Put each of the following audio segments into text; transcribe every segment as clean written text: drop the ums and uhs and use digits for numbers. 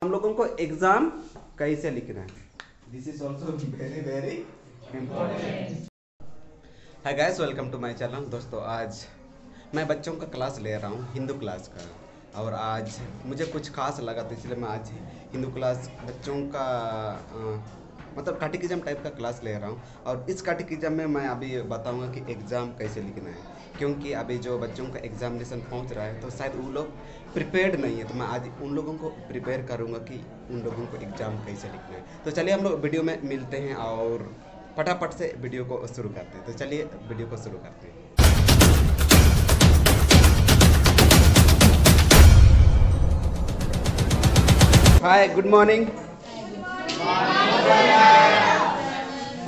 हम लोगों को एग्जाम कैसे लिखना है, this is also very very important. Hi guys, welcome to my channel. दोस्तों, आज मैं बच्चों का क्लास ले रहा हूँ, हिंदू क्लास का। और आज मुझे कुछ खास लगा तो इसलिए मैं आज हिंदू क्लास बच्चों का मतलब कैटेकिज्म टाइप का क्लास ले रहा हूँ। और इस कैटेकिज्म में मैं अभी बताऊँगा कि एग्ज़ाम कैसे लिखना है, क्योंकि अभी जो बच्चों का एग्जामिनेशन पहुँच रहा है तो शायद वो लोग प्रिपेयर्ड नहीं है। तो मैं आज उन लोगों को प्रिपेयर करूँगा कि उन लोगों को एग्ज़ाम कैसे लिखना है। तो चलिए हम लोग वीडियो में मिलते हैं और फटाफट से वीडियो को शुरू करते हैं। तो चलिए वीडियो को शुरू करते हैं। Hi, good morning.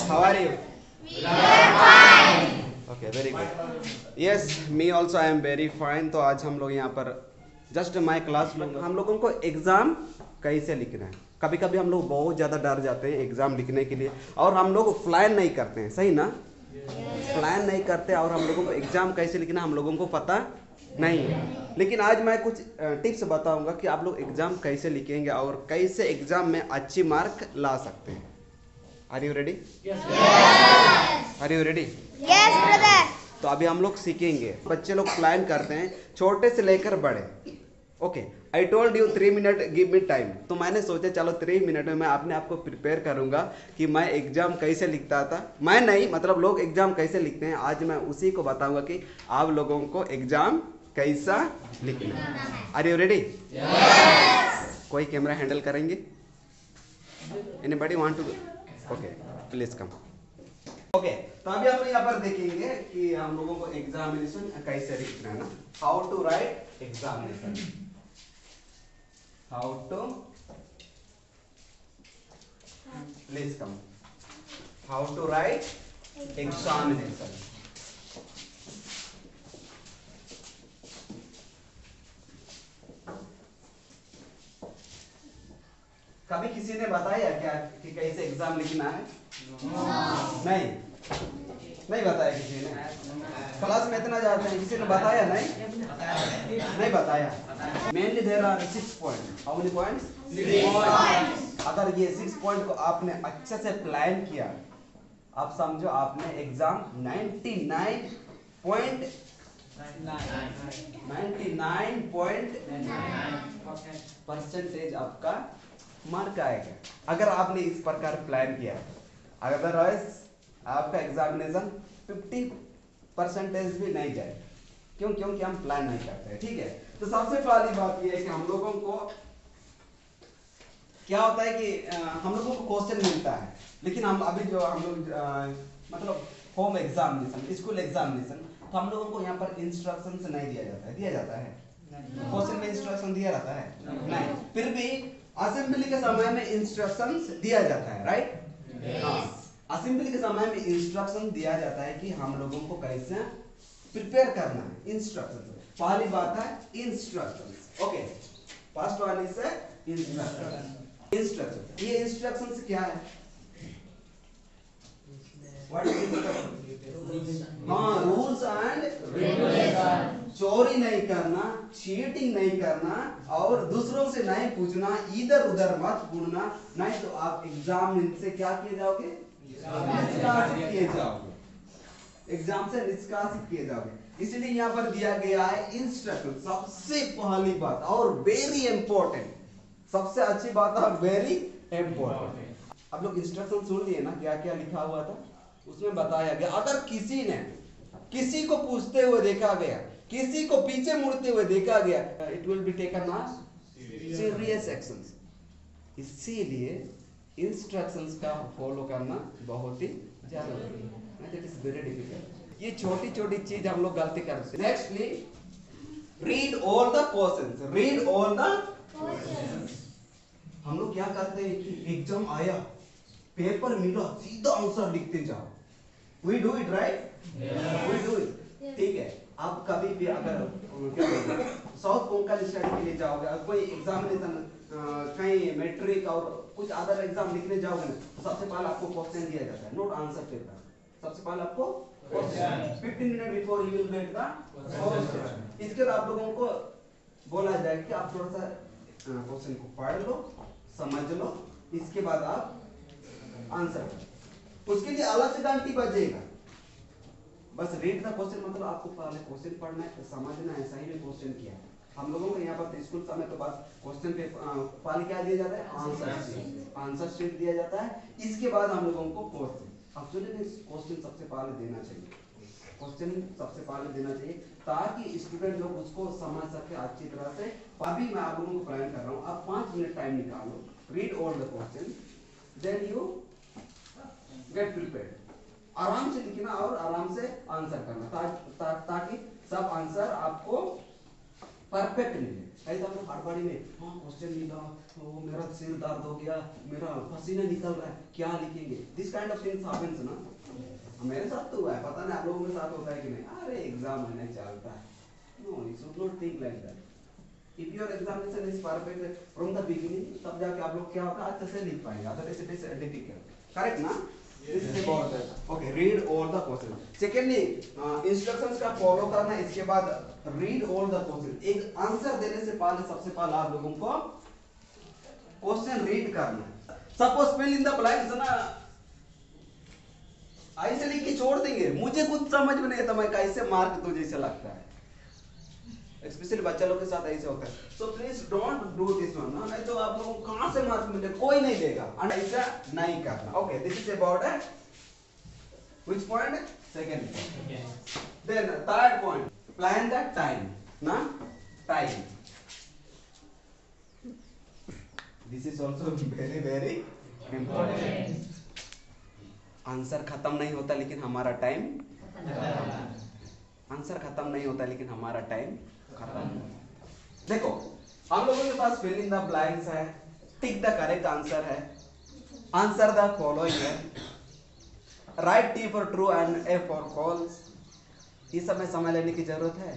How are you? Okay, very good. Yes, me also I am very fine. तो आज हम लोग यहाँ पर जस्ट माई क्लास लूँगा। हम लोगों को एग्ज़ाम कैसे लिखना है। कभी कभी हम लोग बहुत ज़्यादा डर जाते हैं एग्ज़ाम लिखने के लिए, और हम लोग प्लान नहीं करते हैं, सही ना? प्लान नहीं करते और हम लोगों को एग्ज़ाम कैसे लिखना हम लोगों को पता नहीं है। लेकिन आज मैं कुछ टिप्स बताऊंगा कि आप लोग एग्ज़ाम कैसे लिखेंगे और कैसे एग्ज़ाम में अच्छी मार्क ला सकते हैं। Are you ready? Are you ready? Yes brother. तो अभी हम लोग सीखेंगे। बच्चे लोग प्लान करते हैं छोटे से लेकर बड़े। Okay, I told you 3 minute give me time. तो मैंने सोचा चलो 3 मिनट में मैं अपने आप को प्रिपेयर करूंगा कि मैं एग्जाम कैसे लिखता था। मैं नहीं, मतलब लोग एग्जाम कैसे लिखते हैं। आज मैं उसी को बताऊंगा कि आप लोगों को एग्जाम कैसा लिखना है। Are you ready? कोई कैमरा हैंडल करेंगे? Anybody want to? Okay, please come. Okay, तो अभी हम यहाँ पर देखेंगे कि हम लोगों को एग्जामिनेशन कैसे लिखना है ना। How to write examination, how to, please come, how to write examination. कभी किसी ने बताया क्या कि कैसे एग्जाम लिखना है? नहीं, नहीं बताया किसी ने। क्लास में इतना जाते हैं, किसी ने बताया? नहीं बताया। Mainly there are 6 point. How many points? 6 points. अगर ये 6 पॉइंट को आपने अच्छे से प्लान किया, आप समझो आपने एग्जाम 99.99% आपका मार्क आएगा अगर आपने इस प्रकार प्लान किया। अदरवाइज आपका एग्जामिनेशन 50% भी नहीं जाए। क्योंकि हम प्लान नहीं करते हैं। ठीक है, तो सबसे पहली बात यह है कि हम लोगों को क्या होता है कि हम लोगों को क्वेश्चन मिलता है, लेकिन हम अभी जो हम लोग मतलब होम एग्जामिनेशन, स्कूल एग्जामिनेशन, तो हम लोगों को यहाँ पर इंस्ट्रक्शंस नहीं दिया जाता है। दिया जाता है क्वेश्चन में इंस्ट्रक्शन दिया रहता है? नहीं। फिर भी असेंबली के समय में इंस्ट्रक्शंस दिया जाता है, राइट? हाँ, असेंबली के समय में इंस्ट्रक्शन दिया जाता है कि हम लोगों को कैसे प्रिपेयर करना है। इंस्ट्रक्शन, पहली बात है instructions. Okay, first one is instruction. ये इंस्ट्रक्शंस क्या है? What is? हाँ, रूल्स एंड रेगुलेशन। चोरी नहीं करना, चीटिंग नहीं करना और दूसरों से नहीं पूछना, इधर उधर मत ढूंढना, नहीं तो आप एग्जाम से क्या किए जाओगे? निष्कासित किए जाओगे। एग्जाम से निष्कासित किए जाओगे। इसलिए यहाँ पर दिया गया है इंस्ट्रक्शन। सबसे पहली बात और वेरी इंपॉर्टेंट, सबसे अच्छी बात और वेरी इंपॉर्टेंट। आप लोग इंस्ट्रक्शन सुन लिए ना, क्या क्या लिखा हुआ था उसमें बताया गया। अगर किसी को पूछते हुए देखा गया, किसी को पीछे मुड़ते हुए देखा गया, it will be taken as serious actions. इसीलिए इंस्ट्रक्शंस का फॉलो करना बहुत ही जरूरी है। That is very difficult. ये छोटी छोटी चीज हम लोग गलती करते हैं। Nextly, read all the questions. Read all the questions. हम लोग क्या करते हैं कि एग्जाम आया, पेपर मिला, सीधा आंसर लिखते जाओ। We do it, right? We do it. ठीक है, आप कभी भी अगर साउथ कोंकण स्टडी के लिए जाओगे, कोई एग्जामिनेशन कहीं मैट्रिक और कुछ अदर एग्जाम लिखने जाओगे ना, तो सबसे पहले आपको क्वेश्चन दिया जाता है, नोट आंसर पेपर। सबसे पहले आपको 15 minute before you will get the question. इसके बाद आप लोगों को बोला जाए कि आप थोड़ा सा क्वेश्चन को पढ़ लो समझ लो, इसके बाद आप आंसर, उसके लिए अलग से घंटी बजेगा। बस रीड द क्वेश्चन मतलब आपको पहले क्वेश्चन पढ़ना है, समझना है सही में क्वेश्चन क्या है। हम लोगों को यहाँ पर स्कूल समय के बाद क्वेश्चन पे पहले क्या दिया जाता है, आंसर शीट दिया जाता है। इसके बाद हम लोगों को क्वेश्चन, एक्चुअली क्वेश्चन सबसे पहले देना चाहिए, क्वेश्चन सबसे पहले देना चाहिए ताकि स्टूडेंट लोग उसको समझ सके अच्छी तरह से। अभी मैं आप लोगों को प्लान कर रहा हूँ, आप 5 मिनट टाइम निकालो, read all the question, then you get prepared. आराम से लिखना और आराम से आंसर करना ताकि सब आंसर आपको परफेक्ट मिले। ऐसा तो हड़बड़ी में क्वेश्चन मिला, वो मेरा सिर दर्द हो गया, मेरा पसीना निकल रहा है, क्या लिखेंगे, this kind of things happens ना। मेरे साथ तो हुआ है, पता नहीं आप लोगों के साथ होता है कि नहीं। अरे एग्जाम है चलता है, no you should not think like that. If your examination is perfect from the beginning, तब जाके आप लोग क्या होगा अच्छे से लिख पाएंगे, otherwise it is difficult, correct ना। This is about that. Okay, read all the questions. Secondly, instructions का follow करना, इसके बाद read all the questions. एक आंसर देने से पहले सबसे पहले आप लोगों को क्वेश्चन रीड करना है। Suppose fill in the blanks ना ऐसे लिख के छोड़ देंगे, मुझे कुछ समझ में नहीं आता मैं कैसे मार्क तो जैसे लगता है, स्पेशली बच्चा लोग के साथ ऐसे होता है। So please don't do this one, नहीं तो आप लोगों को कहां से मार्क्स मिले, कोई नहीं देगा, ऐसा नहीं करना। Okay, this is about which point, second point. Then third point, plan the time ना, time, this is also very very important. Answer खत्म नहीं होता लेकिन हमारा टाइम, आंसर खत्म नहीं होता लेकिन हमारा टाइम खत्म। देखो हम लोगों के पास फिल इन द ब्लैंक्स है, टिक द करेक्ट आंसर है, आंसर द फॉलोइंग है, write T for true and A for false. इस समय लेने की जरूरत है,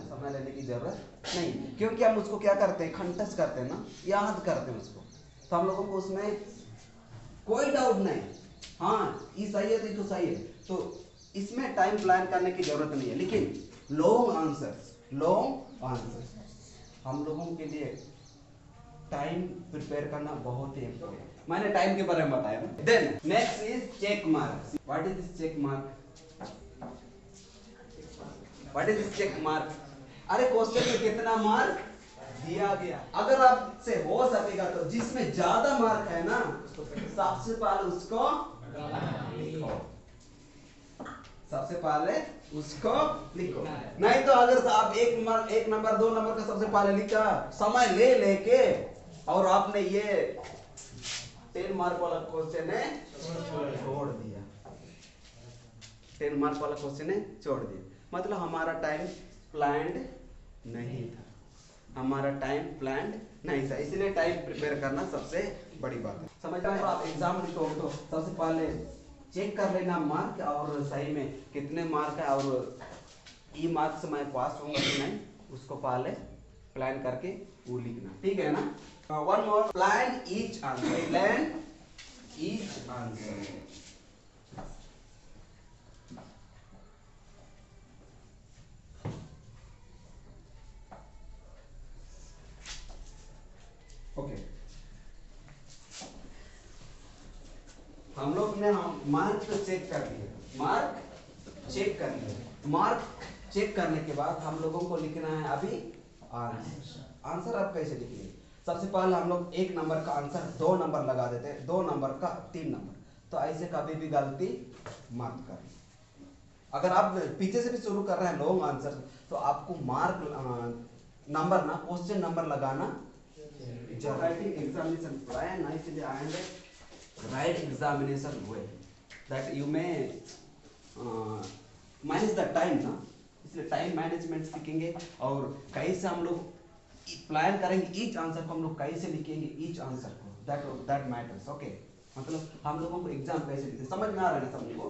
समय लेने की जरूरत नहीं, क्योंकि हम उसको क्या करते हैं, खंडस करते हैं ना, याद करते हैं उसको, तो हम लोगों को उसमें कोई डाउट नहीं। हाँ ये सही है तो ये तो सही है, तो इसमें टाइम प्लान करने की जरूरत नहीं है। लेकिन लॉन्ग आंसर हम लोगों के लिए टाइम प्रिपेयर करना बहुत ही इम्पोर्टेंट। मैंने टाइम के बारे में बताया ना। Then next is check mark. What is this check mark, what is this check mark? अरे क्वेश्चन में कितना मार्क दिया गया, अगर आपसे हो सकेगा तो जिसमें ज्यादा मार्क है ना सबसे पहले उसको लिखो, सबसे पहले उसको लिखो। नहीं तो अगर आप एक नंबर 2 नंबर का सबसे पहले लिखा, समय ले लेके और आपने ये 10 मार्क वाला क्वेश्चन है छोड़ दिया, 10 मार्क वाला क्वेश्चन है छोड़ दिया, मतलब हमारा टाइम प्लान्ड नहीं था, हमारा टाइम प्लान्ड नहीं था। इसलिए टाइम प्रिपेयर करना सबसे बड़ी बात है। समझ में? आप एग्जाम लिखो तो सबसे पहले चेक कर लेना मार्क और सही में कितने मार्क है और ई मार्क्स से मैं पास होऊंगा कि नहीं, उसको पहले प्लान करके वो लिखना, ठीक है ना। One more, plan each answer, plan each answer. Okay, हम लोग ने मार्क तो चेक कर लिए, मार्क चेक कर लिए, मार्क चेक करने के बाद हम लोगों को लिखना है अभी आंसर। आंसर आप कैसे लिखेंगे? सबसे पहले हम लोग 1 नंबर का आंसर 2 नंबर लगा देते हैं, 2 नंबर का 3 नंबर, तो ऐसे कभी भी गलती मत करें। अगर आप पीछे से भी शुरू कर रहे हैं लॉन्ग आंसर तो आपको मार्क नंबर ना क्वेश्चन नंबर लगाना। writing examination plan nicely and write examination way that you may manage the time ना, इसलिए टाइम मैनेजमेंट सीखेंगे और कैसे हम लोग प्लान करेंगे ईच आंसर को, हम लोग कैसे लिखेंगे ईच आंसर को, दैट मैटर्स। ओके, मतलब हम लोगों को एग्जाम कैसे लिखते समझ में आ रहा है ना सबको?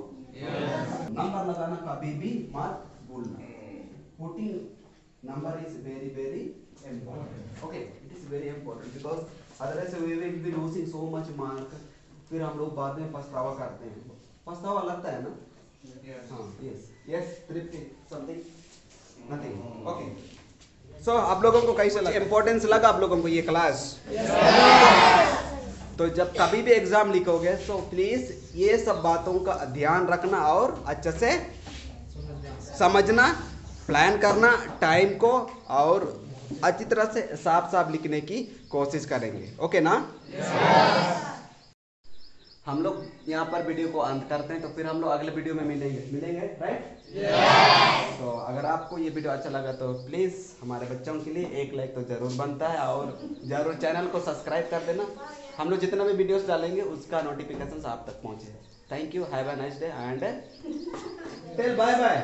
नंबर लगाना कभी भी मत भूलना, putting number is very very important. Okay, it is very important because otherwise we will be losing so much mark. फिर हम लोग बाद में पछतावा करते हैं, पछतावा लगता है ना? हाँ, yes, तृप्ति, something, nothing. Okay. So आप लोगों को कैसे लगा? इम्पोर्टेंस लगा आप लोगों को ये क्लास? तो जब कभी भी एग्जाम लिखोगे तो प्लीज ये सब बातों का ध्यान रखना और अच्छे से समझना, प्लान करना टाइम को, और अच्छी तरह से साफ साफ लिखने की कोशिश करेंगे। ओके ना? हम लोग यहाँ पर वीडियो को अंत करते हैं, तो फिर हम लोग अगले वीडियो में मिलेंगे राइट? तो अगर आपको ये वीडियो अच्छा लगा तो प्लीज़ हमारे बच्चों के लिए एक लाइक तो ज़रूर बनता है, और ज़रूर चैनल को सब्सक्राइब कर देना। हम लोग जितना भी वीडियोस डालेंगे उसका नोटिफिकेशन आप तक पहुँचे। Thank you, have a nice day and tell bye bye.